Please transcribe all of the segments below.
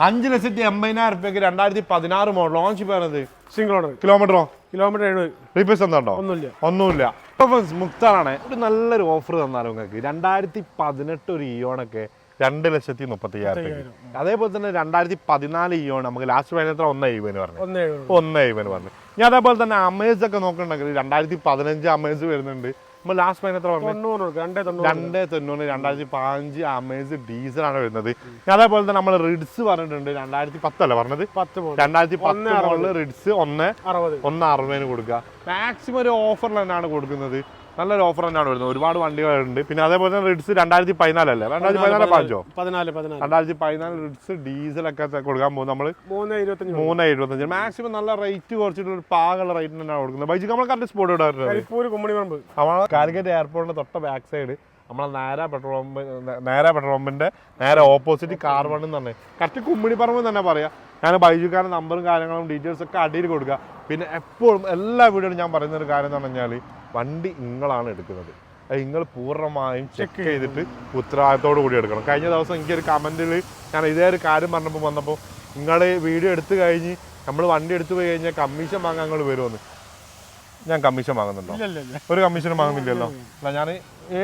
5,80,000 രൂപയ്ക്ക് 2016 മോഡൽ ലോഞ്ച് പറയുന്നത് സിംഗിൾ ഓണർ. കിലോമീറ്ററോ? കിലോമീറ്റർ 70. റീപ്ലേസ് എന്താണോ? ഒന്നുമില്ല. മുക്താറാണ് ഒരു നല്ലൊരു ഓഫർ തന്നാലും നിങ്ങൾക്ക് 2018 ഒരു ഇയോണൊക്കെ 2,30,000. അതേപോലെ തന്നെ 2014 ഇയോൺ നമുക്ക് ലാസ്റ്റ് ഫൈനൽ 1,70,000 പറഞ്ഞു. 1,70,000 പറഞ്ഞു. ഞാൻ അതേപോലെ തന്നെ അമേസ് ഒക്കെ നോക്കണമെങ്കിൽ 2015 അമേസ് വരുന്നുണ്ട്. നമ്മൾ ലാസ്റ്റ് ഫൈനൽ 290. 2015 അമേസ് ഡീസൽ ആണ് വരുന്നത്. അതേപോലെ തന്നെ നമ്മൾ റിഡ്സ് പറഞ്ഞിട്ടുണ്ട് 2010 അല്ലേ പറഞ്ഞത്? 2010 റിഡ്സ് 1,60 കൊടുക്കുക. മാക്സിമം ഒരു ഓഫറിൽ തന്നെയാണ് കൊടുക്കുന്നത്. നല്ലൊരു ഓഫർ തന്നെയാണ് വരുന്നത്. ഒരുപാട് വണ്ടികളുണ്ട്. പിന്നെ അതേപോലെ തന്നെ റിഡ്സ് 2014 അല്ലേ? 2014 റിഡ്സ് ഡീസലൊക്കെ കൊടുക്കാൻ പോകും നമ്മൾ 3,25. മാക്സിമം നല്ല റേറ്റ് കുറച്ചിട്ട് ഒരു പാകുള്ള റേറ്റ് തന്നെയാണ് കൊടുക്കുന്നത്. ബൈജി നമ്മൾ കറക്റ്റ് സ്പോട്ട് ഇടാറുണ്ട്. നമ്മളെ കാലിക്കറ്റ് എയർപോർട്ടിന്റെ തൊട്ട ബാക്ക് സൈഡ് നമ്മളെ നേരെ പെട്രോൾ പമ്പിന്റെ നേരെ ഓപ്പോസിറ്റ് കാർബൺ എന്ന് പറഞ്ഞത് കറക്റ്റ് കുമ്മിണിപ്പറമ്പ് തന്നെ പറയാം. ഞാൻ ബൈജുക്കാരുടെ നമ്പറും കാര്യങ്ങളും ഡീറ്റെയിൽസ് ഒക്കെ അടിയിൽ കൊടുക്കുക. പിന്നെ എപ്പോഴും എല്ലാ വീഡിയോയിലും ഞാൻ പറയുന്ന ഒരു കാര്യം എന്ന് പറഞ്ഞാൽ വണ്ടി നിങ്ങളാണ് എടുക്കുന്നത്. അത് നിങ്ങൾ പൂർണ്ണമായും ചെക്ക് ചെയ്തിട്ട് ഉത്തരവാദിത്തോടു കൂടി എടുക്കണം. കഴിഞ്ഞ ദിവസം എനിക്കൊരു കമൻറ്റിൽ ഞാൻ ഇതേ ഒരു കാര്യം വന്നപ്പോൾ നിങ്ങൾ വീഡിയോ എടുത്തു കഴിഞ്ഞ് നമ്മൾ വണ്ടി എടുത്തു പോയി കഴിഞ്ഞാൽ കമ്മീഷൻ വാങ്ങാൻ നിങ്ങൾ വരുമെന്ന്. ഞാൻ കമ്മീഷൻ വാങ്ങുന്നുണ്ടോ? ഒരു കമ്മീഷനും വാങ്ങുന്നില്ലല്ലോ. അല്ല, ഞാൻ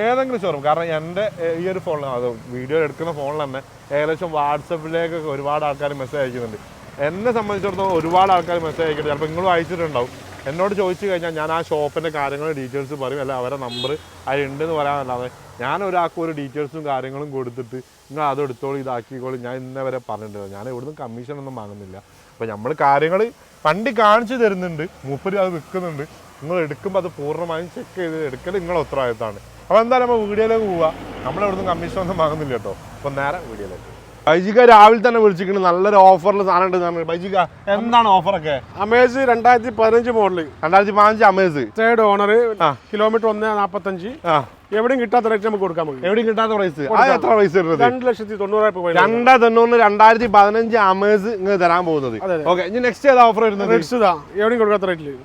ഏതെങ്കിലും ഷോറും, കാരണം എൻ്റെ ഈ ഒരു ഫോണിൽ അത് വീഡിയോ എടുക്കുന്ന ഫോണിൽ തന്നെ ഏകദേശം വാട്സപ്പിലേക്കൊക്കെ ഒരുപാട് ആൾക്കാർ മെസ്സേജ് അയക്കുന്നുണ്ട്. എന്നെ സംബന്ധിച്ചിടത്തോളം ഒരുപാട് ആൾക്കാർ മെസ്സേജ് അയക്കുന്നുണ്ട്. ചിലപ്പോൾ നിങ്ങളും അയച്ചിട്ടുണ്ടാവും. എന്നോട് ചോദിച്ചു കഴിഞ്ഞാൽ ഞാൻ ആ ഷോപ്പിൻ്റെ കാര്യങ്ങളും ഡീറ്റെയിൽസ് പറയും, അല്ല അവരെ നമ്പർ അതിലുണ്ടെന്ന് പറയാനല്ലാതെ ഞാൻ ഒരാൾക്ക് ഒരു ഡീറ്റെയിൽസും കാര്യങ്ങളും കൊടുത്തിട്ട് നിങ്ങൾ അത് എടുത്തോളൂ ഇതാക്കിക്കോളൂ ഞാൻ ഇന്നേ വരെ പറഞ്ഞിട്ടുണ്ട്. ഞാൻ ഇവിടുന്ന് കമ്മീഷനൊന്നും വാങ്ങുന്നില്ല. അപ്പോൾ നമ്മൾ കാര്യങ്ങൾ വണ്ടി കാണിച്ചു തരുന്നുണ്ട്, മൂപ്പര് അത് വിൽക്കുന്നുണ്ട്. നിങ്ങൾ എടുക്കുമ്പോൾ അത് പൂർണ്ണമായും ചെക്ക് ചെയ്ത് എടുക്കൽ നിങ്ങളുടെ ഉത്തരവാദിത്തമാണ്. അപ്പോൾ എന്തായാലും നമ്മൾ വീഡിയോയിലേക്ക് പോവുക. നമ്മളിവിടുന്ന് കമ്മീഷനൊന്നും വാങ്ങുന്നില്ല കേട്ടോ. അപ്പോൾ നേരെ വീഡിയോയിലേക്ക്. ബൈജിക്ക രാവിലെ തന്നെ വിളിച്ചിരിക്കുന്നത് നല്ലൊരു ഓഫറിൽ സാധനം ഉണ്ട്. ബൈജിക്ക എന്താണ് ഓഫറൊക്കെ? Amaze 2015 model. 2015 Amaze 3rd owner. Kilometre 1,45. എവിടെയും കിട്ടാത്ത റേറ്റ് നമുക്ക് കൊടുക്കാൻ പറ്റും. എവിടെയും കിട്ടാത്ത പ്രൈസ്. എത്ര പ്രൈസ് വരുന്നത്? 2,90,000. 2,90,000 2015 അമേസ് ഇങ്ങനെ തരാൻ പോകുന്നത്. ഓക്കെ, ഇനി നെക്സ്റ്റ് ഏതാ ഓഫർ വരുന്നത്? എവിടെയും കൊടുക്കാത്ത റേറ്റില്.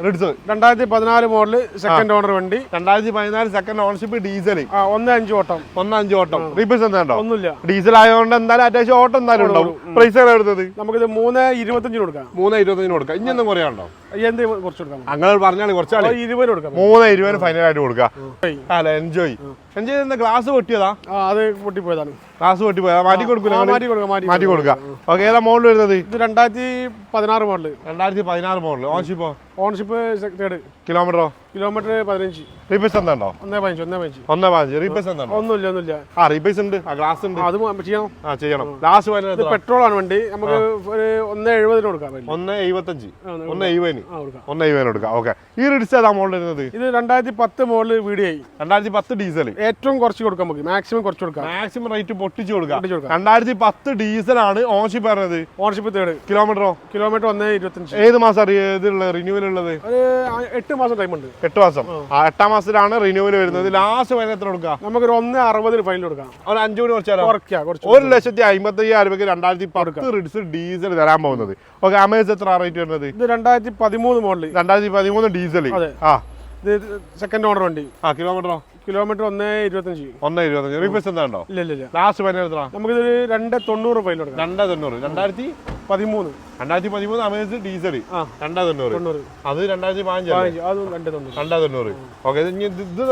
റിഡ്സ് 2014 മോഡല് സെക്കൻഡ് ഓണർ വണ്ടി. 2014 സെക്കൻഡ് ഓണർഷിപ്പ് ഡീസൽ. 1.5 ഓട്ടം. 1.5 ഓട്ടം. റീപ്ലേസ് എന്താ? ഒന്നുമില്ല. ഡീസൽ ആയതുകൊണ്ട് എന്തായാലും അത്യാവശ്യം ഓട്ടം എന്തായാലും ഉണ്ടാവും. പ്രൈസ് ആണ് എടുത്തത്. നമുക്കിത് 3,25 കൊടുക്കാം. 3,20 കൊടുക്കാം. ഇനി ഒന്നും കുറയാണ്ടോ? എന്ത് കുറച്ച് കൊടുക്കാം? അങ്ങനെ പറഞ്ഞാൽ കുറച്ചാൽ 20 കൊടുക്കാം. 3,20 ഫൈനലായിട്ട് കൊടുക്കാം. അല്ല, എൻജോയ് ഗ്ലാസ് പൊട്ടിയതാ? അത് പൊട്ടിപ്പോയതാണ്. ഗ്ലാസ് പൊട്ടിപ്പോയതാ? മാറ്റി കൊടുക്കില്ല? മാറ്റി കൊടുക്കാം. ഓക്കെ, ഏതാ മോഡൽ വരുന്നത്? ഇത് 2016 മോഡല്. 2016 മോഡൽ. Ownership 3rd. കിലോമീറ്ററോ? കിലോമീറ്റർ 15. റീപ്ലേസ് എന്താണോ? 1.15. റീപ്ലേസ് എന്താണോ? ഒന്നുമില്ല. റീപ്ലേസ് ഉണ്ട്. ഗ്ലാസ് ഉണ്ട്. അത് ചെയ്യണം. ചെയ്യണം. ലാസ്റ്റ് പെട്രോൾ ആണ് വണ്ടി. നമുക്ക് 1.70 കൊടുക്കാം. 1.75. 1.70 കൊടുക്കാം. ഓക്കെ, ഈ റിഡ്സ് ഏതാ മോഡൽ വരുന്നത്? ഇത് 2010 മോഡൽ VDI. 2010 ഡീസൽ. ഏറ്റവും കുറച്ച് കൊടുക്കാം നമുക്ക്. മാക്സിമം കുറച്ച് കൊടുക്കാം. മാക്സിമം റേറ്റ് പൊട്ടിച്ചു കൊടുക്കാം. 2010 ഡീസൽ ആണ്. ഓണർഷിപ്പ് പറഞ്ഞത്? Ownership 3rd. കിലോമീറ്ററോ? കിലോമീറ്റർ 1.25. ഏത് മാസം റിന്യൂവൽ ഉള്ളത്? 8 മാസം ടൈം ഉണ്ട്. 8 മാസം. 8 മാസത്തിലാണ് റിന്യൂവൽ വരുന്നത്. ലാസ്റ്റ് ഫൈനൽ എത്ര കൊടുക്കാം? നമുക്ക് 1.60 ഫൈനൽ കൊടുക്കാം. ഒരു 5 കൂടി കുറച്ചാലോ? 1,55,000 രൂപയ്ക്ക് 2010 റിഡ്സ് ഡീസൽ തരാൻ പോകുന്നത്. ഓക്കെ, അമേസ് എത്ര റേറ്റ് വരുന്നത്? ഇത് 2013 മോഡൽ. 2013 ഡീസൽ. ഇത് സെക്കൻഡ് ഓണർ വണ്ടി. കിലോമീറ്ററോ? കിലോമീറ്റർ 1.25. 1.25. റീപ്ലേസ് എന്താണോ? ഇല്ല. ലാസ്റ്റ് ഫൈനൽ എത്ര? നമുക്കിത് 2.90 ഫൈനൽ കൊടുക്കാം. 2.90. 2013 അമേസ് ഡീസൽ 2.90. അത് 2015. 2.90. ഓക്കെ, ഇത്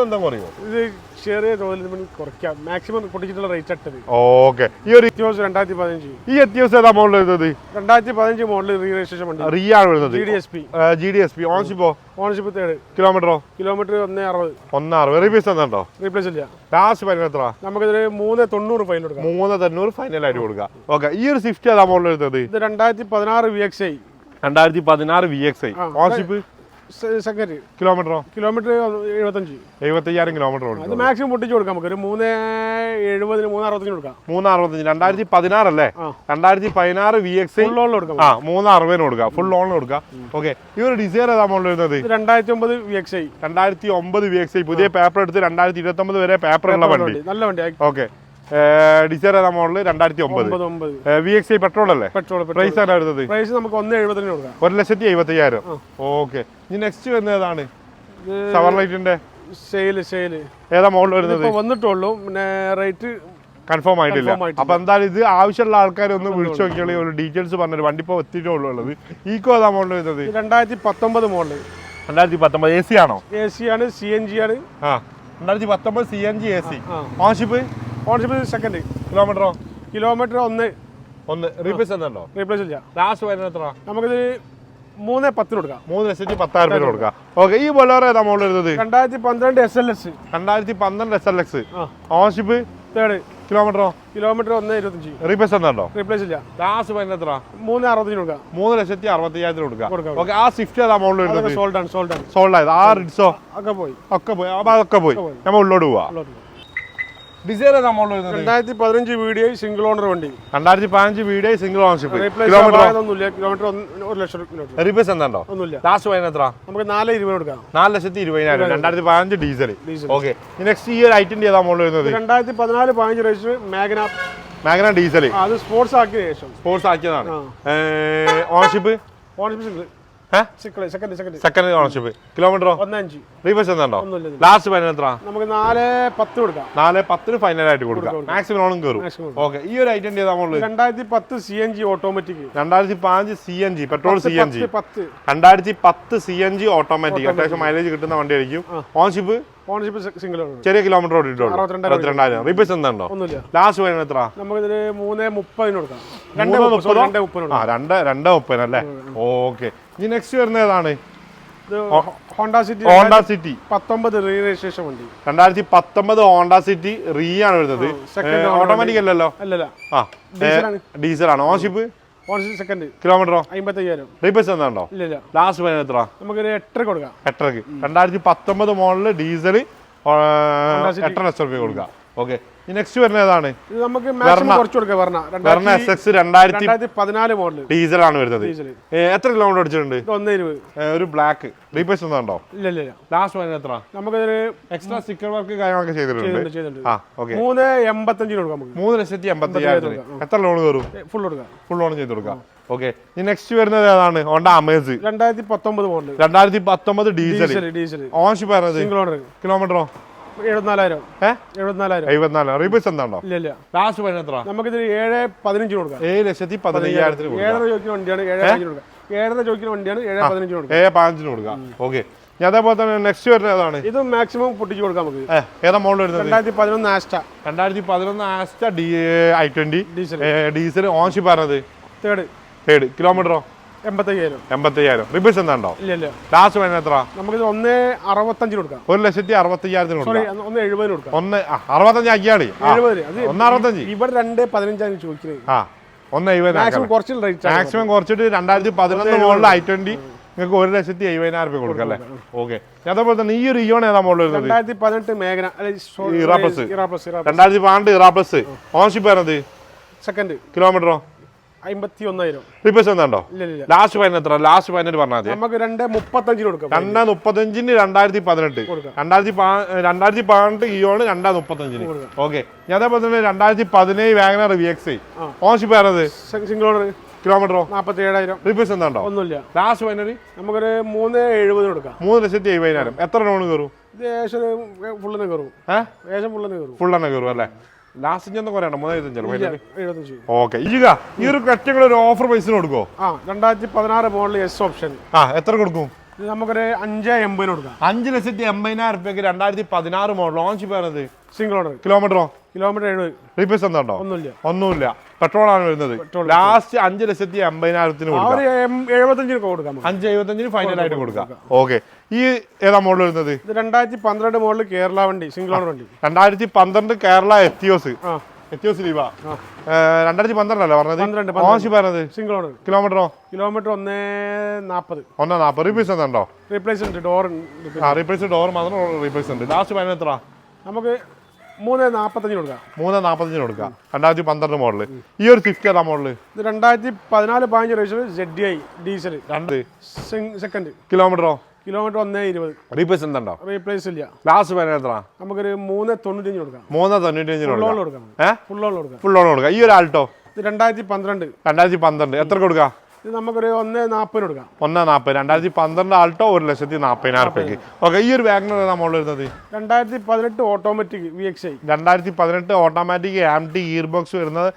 എന്താ പറയോ? ഇത് ചെറിയ തോതിൽ കുറയ്ക്കാം. മാക്സിമം പൊട്ടിച്ചിട്ടുള്ള റേറ്റ് ഇട്ടത്. ഓക്കെ, ഈ ഒരു 2015. ഈ എത്തിയോസ് ഏതാ മോഡൽ വരുന്നത്? 2015 മോഡൽ റീ രജിസ്ട്രേഷൻ വണ്ടി. റീ ആണ് വരുന്നത്. GDSP. Ownership 3rd. കിലോമീറ്ററോ? കിലോമീറ്റർ 1.60. 1.60. റീപ്ലേസ് എന്താ? റീപ്ലേസ് ഇല്ല. ലാസ്റ്റ് ഫൈനൽ എത്ര? നമുക്കിത് 3.90 ഫൈനൽ കൊടുക്കാം. 3.90 ഫൈനലായിട്ട് കൊടുക്കാം. ഓക്കെ, ഈ ഒരു സ്വിഫ്റ്റ് ഏതാ മോഡൽ വരുന്നത്? ഇത് 2016 VXI. 2016 VXI. Ownership second. കിലോമീറ്ററോ? Kilometre 75,000 kilometre. അത് മാക്സിമം പൊട്ടിച്ച് കൊടുക്കാം. നമുക്ക് ഒരു 3.70 3.65 കൊടുക്കാം. 3.65. 2016 അല്ലേ? 2016 VXI. 3.60 കൊടുക്കാം. ഫുൾ ലോണിൽ കൊടുക്കാം. ഓക്കെ, ഈ ഒരു ഡിസൈർ ഏതാ മോഡൽ വരുന്നത്? 2009 VXI. 2009 VXI. പുതിയ പേപ്പർ എടുത്ത് 2029 വരെ പേപ്പർ ഉള്ള വണ്ടി. നല്ല വണ്ടി. ഓക്കെ, ഡിസൈർ ഏതാ മോഡൽ? 2009 VXI. പെട്രോൾ അല്ലേ? പ്രൈസ് ആണ് വരുന്നത്? പ്രൈസ് നമുക്ക് 1.70 കൊടുക്കാം. 1,70,000. ഓക്കെ, ഇനി നെക്സ്റ്റ് വരുന്നത് ഏതാണ്? സവർലൈറ്റിന്റെ സെയിൽ. ഏതാ മോഡൽ വരുന്നത്? വന്നിട്ടുള്ളൂ. പിന്നെ റേറ്റ് കൺഫേം ആയിട്ടില്ല. അപ്പൊ എന്തായാലും ഇത് ആവശ്യമുള്ള ആൾക്കാർ ഒന്ന് വിളിച്ചു നോക്കിയാൽ ഒരു ഡീറ്റെയിൽസ് പറഞ്ഞത് വണ്ടി ഇപ്പോൾ എത്തിയിട്ടുള്ളൂ ഉള്ളത്. ഈക്കോ ഏതാ മോഡൽ വരുന്നത്? 2019 മോഡൽ. 2019 AC ആണോ? AC ആണ്, CNG ആണ്. 2019 CNG AC. Ownership second. കിലോമീറ്ററോ? കിലോമീറ്റർ ഒന്ന്. റീപ്ലേസ് ഉണ്ടോ? റീപ്ലേസ് ഇല്ല. ലാസ്റ്റ് വരുന്നത് എത്ര? നമുക്കിത് 3,10 കൊടുക്കാം. 3,10,000 കൊടുക്കാം. ഓക്കെ. ഈ ബൊലേറോ ഏതാ മോഡൽ വരുന്നത്? 2012 SLS. 2012 SLX. Ownership third. കിലോമീറ്ററോ? കിലോമീറ്റർ 1,25. റീപ്ലേസ് ഉണ്ടോ? റീപ്ലേസ് ഇല്ല. ലാസ്റ്റ് വരുന്നത് എത്ര? 3,60 കൊടുക്കാം. 3,65,000 കൊടുക്കാം. ഓക്കെ. ആ സ്വിഫ്റ്റ് ഏതാ മോഡൽ വരുന്നത്? സോൾഡ് ആയത്. ആ റിഡ്സോ ഒക്കെ പോയി. അപ്പൊ അതൊക്കെ പോയി. നമ്മൾ ഉള്ളോട് പോവാ. ഡിസൈർ ഏതാ മോഡൽ വരുന്നത്? 2015 VDI സിംഗിൾ ഓണർ വണ്ടി. 2015 VDI single ownership. Kilometre 1,00,000 kilometre. Replace ഉണ്ടോ? ഒന്നുമില്ല. ലാസ്റ്റ് വരുന്നത് എത്ര? നമുക്ക് 4,20 കൊടുക്കാം. 4,20,000. 2015 ഡീസൽ. ഓക്കെ. നെക്സ്റ്റ് ഈ ഒരു ഐറ്റം ഏതാ മോഡൽ വരുന്നത്? 2014-15 രജിസ്റ്റർ മാഗ്ന ഡീസൽ. അത് സ്പോർട്സ് ആക്കിയ ശേഷം സ്പോർട്സ് ആക്കിയതാണ്. Ownership single. Second ownership. കിലോമീറ്ററോ? 1,5. റീപ്ലേസ് ഉണ്ടോ? ലാസ്റ്റ് ഫൈനൽ എത്ര? നമുക്ക് 4,10 കൊടുക്കാം. 4,10 ഫൈനൽ ആയിട്ട് കൊടുക്കാം. മാക്സിമം ലോണും കയറും. ഓക്കെ. ഈ ഒരു ഐറ്റം ഏതാ model? 2010 CNG automatic. 2015 CNG petrol CNG. 10. 2010 CNG automatic. അത്യാവശ്യം മൈലേജ് കിട്ടുന്ന വണ്ടി ആയിരിക്കും. ഓൺഷിപ്പ് സിംഗിൾ ആണ്. ചെറിയ കിലോമീറ്റർ ഓടിയിട്ടുള്ളൂ. 62,000. റീപ്ലേസ് എന്താണോ? ഒന്നുമില്ല. ലാസ്റ്റ് ഫൈനൽ എത്ര? നമുക്കിതിന് 3,30 കൊടുക്കാം. 2,30 അല്ലേ? ഓക്കെ. ഇനി നെക്സ്റ്റ് വരുന്നത് ഏതാണ്? ഹോണ്ട സിറ്റി 19 റീ രജിസ്ട്രേഷൻ വണ്ടി. 2019 ഹോണ്ട സിറ്റി റീ ആണ് വരുന്നത്. ഓട്ടോമാറ്റിക് അല്ലല്ലോ? അല്ലല്ല. ഡീസൽ ആണ്. ഓൺഷിപ്പ് സെക്കൻഡ്. കിലോമീറ്ററോ? 55,000. റീപ്ലേസ് എന്താണോ? ഇല്ല. ലാസ്റ്റ് ഫൈനൽ എത്ര? നമുക്കൊരു 8 കൊടുക്കാം. 8 2019 മോഡല് ഡീസൽ 8 ലക്ഷം കൊടുക്കാം. ഓക്കെ. ഈ നെക്സ്റ്റ് വരുന്നത് ഏതാണ്? ഇത് നമുക്ക് മാക്സിമം കുറച്ച് കൊടുക്കാം. വെർണ SX 2014 മോഡൽ ഡീസൽ ആണ് വരുന്നത്. എത്ര കിലോമീറ്റർ അടിച്ചിട്ടുണ്ട്? 1,20. ഒരു ബ്ലാക്ക്. റീപ്ലേസ് ഒന്നുണ്ടോ? ഇല്ല. ലാസ്റ്റ് വരുന്നത് എത്ര? നമുക്കൊരു എക്സ്ട്രാ സ്റ്റിക്കർ വർക്ക് കാര്യങ്ങളൊക്കെ ചെയ്തിട്ടുണ്ട്. 3,85 കൊടുക്കാം. നമുക്ക് 3,85,000. എത്ര ലോൺ കയറും? ഫുൾ കൊടുക്കാം. ഫുൾ ലോൺ ചെയ്ത് കൊടുക്കാം. ഓക്കെ. ഈ നെക്സ്റ്റ് വരുന്നത് ഏതാണ്? Honda Amaze 2019 model. 2019 diesel. Ownership വരുന്നത്? Single owner. കിലോമീറ്ററോ? 74,000. 74,000. റീപ്ലേസ് എന്താണോ? ഇല്ല. ലാസ്റ്റ് വരുന്നത് എത്ര? നമുക്കിത് 7,15 കൊടുക്കാം. 7,15,000 ചോദിക്കുന്ന വണ്ടിയാണ്. 7,15 കൊടുക്കാം. 7,5 ചോദിക്കുന്ന വണ്ടിയാണ്. 7,15 കൊടുക്കാം. 7,15 കൊടുക്കാം. ഓക്കെ. അതേപോലെ തന്നെ നെക്സ്റ്റ് വരുന്നത് ഏതാണ്? ഇത് മാക്സിമം പൊട്ടിച്ച് കൊടുക്കാം നമുക്ക്. ഏതാ മോഡൽ വരുന്നത്? 2011 Asta. 2011 Asta i20 diesel. Ownership പറഞ്ഞത്? തേർഡ്. കിലോമീറ്ററോ? 85,000. റിപ്പേഴ്സ് എന്താണ്ടോ? ഇല്ല. ലാസ്റ്റ് വരുന്നത് എത്ര? നമുക്ക് 1,65 കൊടുക്കാം. 1,60,000 കൊടുക്കാം. 1,70 കൊടുക്കാം. 1,65 ആക്കിയാണ്. 1,65. ഇവിടെ 2,15 ചോദിക്കുന്നത്. 1,70 മാക്സിമം കുറച്ചിട്ട് 2011 മോഡൽ i20 നിങ്ങൾക്ക് 1,70,000 കൊടുക്കാം അല്ലേ? ഓക്കെ. അതേപോലെ തന്നെ ഈ ഒരു ഇയോൺ ഏതാ മോഡൽ വരുന്നത്? 2018 മേഘന. 2018 ഇറാ പ്ലസ്. ഓൺഷിപ്പ് വരുന്നത്? സെക്കൻഡ്. കിലോമീറ്ററോ? 51,000. റിപ്പേഴ്സ് എന്താണ്ടോ? ലാസ്റ്റ് ഫൈനൽ എത്ര? ലാസ്റ്റ് ഫൈനൽ പറഞ്ഞാൽ മതി. നമുക്ക് 2,35 കൊടുക്കാം. 2,35 2018. 2018 ഇയോണ് 2,35. ഓക്കെ. അതേപോലെ തന്നെ 2017 വാഗനർ VX. ഓൺഷിപ്പ് വരുന്നത്? Single owner. കിലോമീറ്ററോ? 47,000. റിപ്പേഴ്സ് എന്താണ്ടോ? ഒന്നുമില്ല. ലാസ്റ്റ് ഫൈനൽ നമുക്കൊരു 3,70 കൊടുക്കാം. 3,70,000. എത്ര ലോൺ കയറും? ഫുള്ള് കയറും. ഫുൾ തന്നെ കയറും അല്ലേ? ലാസ്റ്റ് ഞാൻ കുറയണം 3,75. ഓക്കെ. ഈ ഒരു കറ്റങ്ങൾ ഒരു ഓഫർ പ്രൈസിന് കൊടുക്കോ? 2016 മോഡൽ S ഓപ്ഷൻ. എത്ര കൊടുക്കും? ഇത് നമുക്കൊരു 5,80 കൊടുക്കാം. 5,80,000 രൂപയ്ക്ക് 2016 മോഡൽ. ലോഞ്ച് പറയുന്നത്? Single owner. കിലോമീറ്ററോ? കിലോമീറ്റർ 70. റീപ്ലേസ് എന്താണ്ടോ? ഒന്നുമില്ല. പെട്രോൾ ആണ് വരുന്നത്. ലാസ്റ്റ് 5,80,000 കൊടുക്കാം. 75 കൊടുക്കാം. 5,75 ഫൈനൽ ആയിട്ട് കൊടുക്കാം. ഓക്കെ. ഈ ഏതാ മോഡൽ വരുന്നത്? ഇത് 2012 മോഡൽ കേരള വണ്ടി. സിംഗിൾ ഓണർ വണ്ടി. 2012 കേരള എത്തിയോസ് ലീവ. 2012 അല്ലേ പറഞ്ഞത്? ഓൺഷിപ്പ് പറഞ്ഞത്? Single owner. കിലോമീറ്ററോ? കിലോമീറ്റർ 1,40. 1,40. റീപ്ലേസ് എന്താണ്ടോ? റീപ്ലേസ് ഉണ്ട്. ഡോർ റീപ്ലേസ് ഡോർ മാത്രം റീപ്ലേസ് ഉണ്ട്. ലാസ്റ്റ് ഫൈനൽ എത്ര? നമുക്ക് 3,45 കൊടുക്കാം. 3,45 കൊടുക്കാം. 2012 മോഡല്. ഈ ഒരു സ്വിഫ്റ്റ് ഏതാ മോഡല്? ഇത് 2014-15 രജിസ്റ്റർ ZDI ഡീസൽ. സെക്കൻഡ്. കിലോമീറ്ററോ? കിലോമീറ്റർ 1,20. റീപ്ലേസ് എന്താണ്ടോ? റീപ്ലേസ് ഇല്ല. ലാസ്റ്റ് ഫൈനൽ എത്ര? നമുക്കൊരു 3,95 കൊടുക്കാം. 3,95 കൊടുക്കാം. ഫുൾ ലോൺ കൊടുക്കാം. ഫുൾ ലോൺ കൊടുക്കാം. ഈ ഒരു ആൾട്ടോ? ഇത് 2012. 2012. എത്ര കൊടുക്കാം? ഇത് നമുക്കൊരു 1,40 കൊടുക്കാം. 1,40. 2012 ആൾട്ടോ 1,40,000 രൂപയ്ക്ക്. ഓക്കെ, ഈ ഒരു വാഗണർ നമ്മൾ വരുന്നത് 2018 automatic VXI. 2018 automatic AMD gear box വരുന്നത്.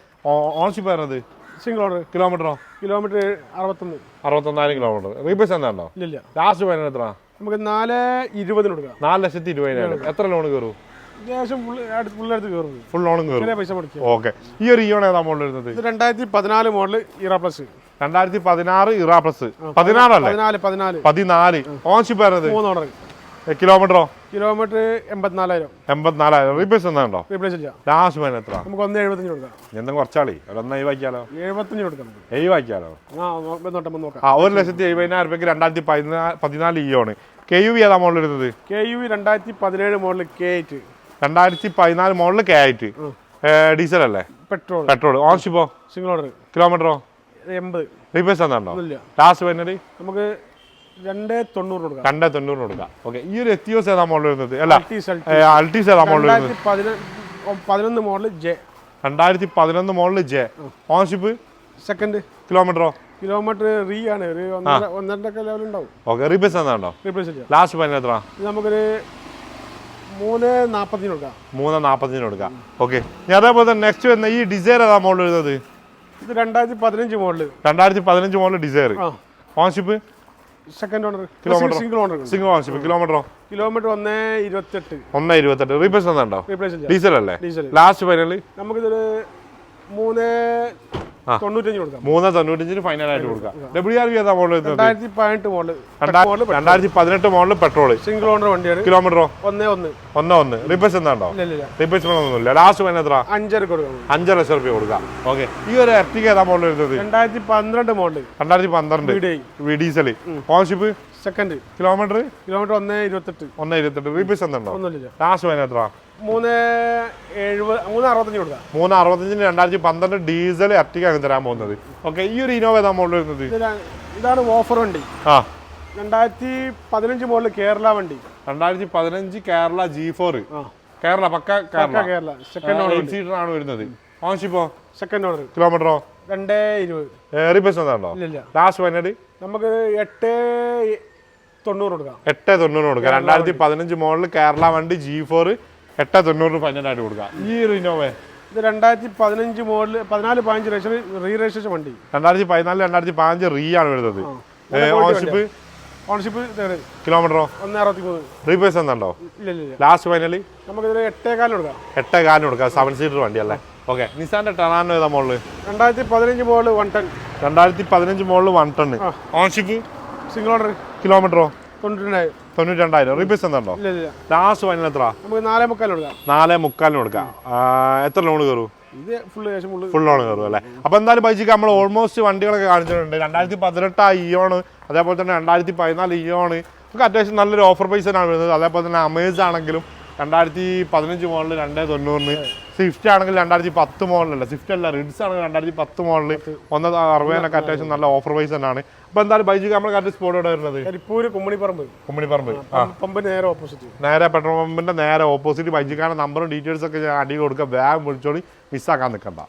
ഓൺഷിപ്പ് വരുന്നത് സിംഗിൾ ഓണർ. കിലോമീറ്ററോ? കിലോമീറ്റർ 61. 61,000 കിലോമീറ്റർ. റീപേസ് എന്താണോ? ഇല്ല. ലാസ്റ്റ് ഫൈനൽ എത്ര? നമുക്ക് 4,20 കൊടുക്കാം. 4,20,000. എത്ര ലോൺ കയറും? അത്യാവശ്യം ഫുള്ളടുത്ത് കയറും. ഫുൾ ലോണും കയറും. പൈസ മുടക്കി. ഓക്കെ, ഈ ഒരു ഇയോൺ ഏതാ മോഡൽ വരുന്നത്? ഇത് 2014 മോഡൽ ഇറ പ്ലസ്. 2016 ഇറ പ്ലസ്. 16 അല്ലേ? 14. ഓൺഷിപ്പ് വരുന്നത് 3 ഓണർ. കിലോമീറ്ററോ? കിലോമീറ്റർ 84,000. 84,000. റീപേസ് എന്താണോ? റീപ്ലേസ് ഇല്ല. ലാസ്റ്റ് ഫൈനൽ എത്ര? നമുക്ക് 1,75 കൊടുക്കാം. എന്തെങ്കിലും കുറച്ചാളി ഒന്നൈ വായിക്കാലോ? 75 കൊടുക്കാം. വായിക്കാലോ? നോക്കാം. 1,70,000 രൂപയ്ക്ക് 2014 ഇയോണ്. KUV ഏതാ മോഡൽ വരുന്നത്? KUV 2017 model K8. 2014 model K8. Diesel അല്ലേ? പെട്രോൾ. ഓൺഷിപ്പോ? Single owner. കിലോമീറ്ററോ? 80. റീപേസ് എന്താണോ? ലാസ്റ്റ് ഫൈനൽ നമുക്ക് 2,90 കൊടുക്കാം. 2,90 കൊടുക്കാം. ഓക്കെ, ഈ ഒരു എത്തിയോസ് ഏതാ മോഡൽ വരുന്നത്? അല്ല, അൾട്ടീസ് ഏതാ മോഡൽ വരുന്നത്? 2011 model J. 2011 model J. Ownership? Second. കിലോമീറ്ററോ? കിലോമീറ്റർ റീ ആണ്. ഒരു 1.5 ലെവൽ ഉണ്ടാവും. ഓക്കെ, റീപേസ് എന്താണോ? റീപ്ലേസ് ഇല്ല. ലാസ്റ്റ് ഫൈനൽ എത്ര? നമുക്കൊരു 3,40 കൊടുക്കാം. 3,40 കൊടുക്കാം. ഓക്കെ, ഇനി അതേപോലെ തന്നെ നെക്സ്റ്റ് വരുന്ന ഈ ഡിസൈർ ഏതാ മോഡൽ വരുന്നത്? ഇത് 2015 model. 2015 model Dzire. Ownership? Second owner. Kilometre? Single ownership. കിലോമീറ്ററോ? കിലോമീറ്റർ 1,28. 1,28. റീപേസ് എന്താണ്ടോ? റീപ്ലേസ് ഇല്ല. ഡീസൽ അല്ലേ? ഡീസൽ. ലാസ്റ്റ് ഫൈനൽ നമുക്കിതൊരു 3,95 കൊടുക്കാം. 3,95 ഫൈനൽ ആയിട്ട് കൊടുക്കാം. WRV ഏതാ മോഡൽ വരുന്നത്? 2018 model. 2018 model petrol. Single owner വണ്ടിയാണ്. കിലോമീറ്ററോ? 1,1. റീപേസ് എന്താണ്ടോ? ഇല്ല. റീപേസ് ഒന്നുമില്ല. ലാസ്റ്റ് ഫൈനൽ എത്ര? 5 കൊടുക്കാം. 5 ലക്ഷം രൂപ കൊടുക്കാം. ഓക്കെ, ഈ ഒരു എർട്ടിക ഏതാ മോഡൽ വരുന്നത്? 2012 model. 2012 diesel. Ownership? Second. Kilometre? Kilometre 1,28. 1,28. Replace എന്താണ്ടോ? ഒന്നുമില്ല. ലാസ്റ്റ് ഫൈനൽ എത്ര? 3,65 കൊടുക്കാം. 3,65 2012 ഡീസൽ എർട്ടിക അങ്ങ് തരാൻ പോകുന്നത്. ഓക്കെ, ഈ ഒരു ഇനോവ ഏതാ മോഡൽ വരുന്നത്? ഇതാണ് ഓഫർ വണ്ടി. 2015 മോഡൽ കേരള വണ്ടി. 2015 കേരള G4. കേരള പക്ക കേരള. Second owner. 8 സീറ്റർ ആണ് വരുന്നത്. ഓൺഷിപ്പോ? Second owner. കിലോമീറ്ററോ? 2,20. റീപേസ് എന്താണോ? ഇല്ല. ലാസ്റ്റ് ഫൈനൽ നമുക്ക് 8,90 കൊടുക്കാം. 8,90 കൊടുക്കാം. 2015 മോഡൽ കേരള വണ്ടി G4 8,90 ഫൈനലായിട്ട് കൊടുക്കാം. ഈ ഒരു ഇന്നോവേ ഇത് 2015 മോഡൽ 14-15 റീ രജിസ്ട്രേഷൻ വണ്ടി. 2014 2015 റീ ആണ് വരുന്നത്. ഓൺഷിപ്പ് കിലോമീറ്ററോ? 1,63. റീപേസ് എന്താണ്ടോ? ഇല്ല. ലാസ്റ്റ് ഫൈനലി നമുക്കിത് 8,4 കൊടുക്കാം. 8,4 കൊടുക്കാം. 7 സീറ്റർ വണ്ടി അല്ലേ? ഓക്കെ, നിസാന്റെ ടെറാനോ ഏതാ model? 2015 model 110. 2015 model 110. Ownership? Single owner. കിലോമീറ്ററോ? 92,000. റീപേസ് എന്താണ്ടോ? ഇല്ല. ലാസ്റ്റ് ഫൈനൽ എത്ര? നമുക്ക് 4,45 കൊടുക്കാം. 4,45 കൊടുക്കാം. എത്ര ലോൺ കയറും? ഇത് ഫുൾ ലോൺ കയറും അല്ലേ? അപ്പൊ എന്തായാലും ബൈജിക്ക് നമ്മൾ ഓൾമോസ്റ്റ് വണ്ടികളൊക്കെ കാണിച്ചിട്ടുണ്ട്. 2018 ഇയോണ്, അതേപോലെ തന്നെ 2014 ഇയോണ് ഒക്കെ അത്യാവശ്യം നല്ലൊരു ഓഫർ പ്രൈസിനാണ് വരുന്നത്. അതേപോലെ തന്നെ അമേസ് ആണെങ്കിലും 2015 മോഡൽ 2,90. സ്വിഫ്റ്റ് ആണെങ്കിൽ 2010 മോഡലല്ല, സ്വിഫ്റ്റ് അല്ല റിഡ്സ് ആണെങ്കിൽ 2010 മോഡൽ 1,60 അത്യാവശ്യം നല്ല ഓഫർ പ്രൈസ് തന്നെയാണ്. അപ്പൊ എന്തായാലും ബൈജിക്ക് നമ്മൾ കറക്റ്റ് സ്പോട്ട് ഇവിടെ വരുന്നത് കുമ്മണിപ്പറമ്പ്. നേരെ പെട്രോൾ പമ്പിന്റെ നേരെ ഓപ്പോസിറ്റ്. ബൈജിക്കാരുടെ നമ്പറും ഡീറ്റെയിൽസ് ഒക്കെ ഞാൻ അടി കൊടുക്കുക. വേഗം വിളിച്ചോളി, മിസ്സാക്കാൻ നിൽക്കണ്ട.